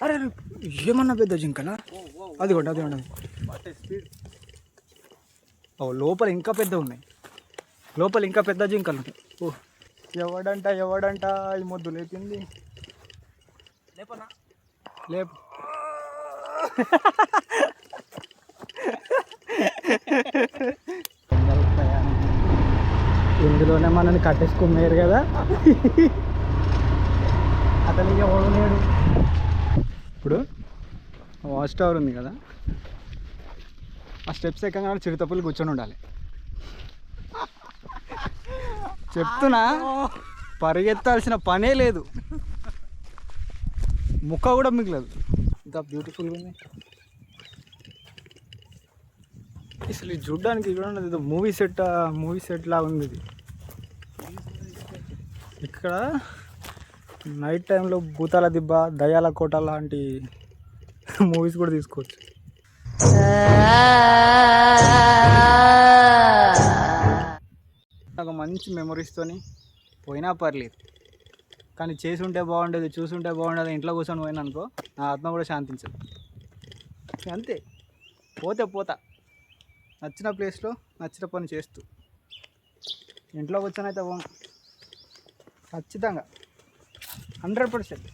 అరే ఏమన్నా పెద్ద జింకనా? అది ఉండదు. ఓ లోపల ఇంకా పెద్ద ఉన్నాయి, లోపల ఇంకా పెద్ద జింకలు ఉంటాయి. ఓ ఎవడంట ఈ మొద్దు లేపింది. లేపు ఇందులోనే మనల్ని కట్టేసుకున్నారు కదా. అతను ఇక ఓడలేడు. ఇప్పుడు వాచ్ టవర్ ఉంది కదా, ఆ స్టెప్స్ ఎక్కగా చిరుతపులు కూర్చొని ఉండాలి. చెప్తున్నా, పరిగెత్తాల్సిన పనే లేదు, ముక్క కూడా మిగలదు. ఇంత బ్యూటిఫుల్గా ఉంది. అసలు ఇది చూడ్డానికి చూడండి, ఏదో మూవీ సెట్ లా ఉంది ఇది. ఇక్కడ నైట్ టైంలో భూతాల దిబ్బ, దయాల కోట లాంటి మూవీస్ కూడా తీసుకోవచ్చు. ఒక మంచి మెమరీస్తోని పోయినా పర్లేదు, కానీ చేసి ఉంటే బాగుండేది, చూసుంటే బాగుండేది. ఇంట్లో కూర్చొని పోయినా అనుకో, నా ఆత్మ కూడా శాంతించదు. అంతే, పోతా నచ్చిన ప్లేస్లో నచ్చిన పని చేస్తూ. ఇంట్లో కూర్చొని అయితే ఖచ్చితంగా 100%.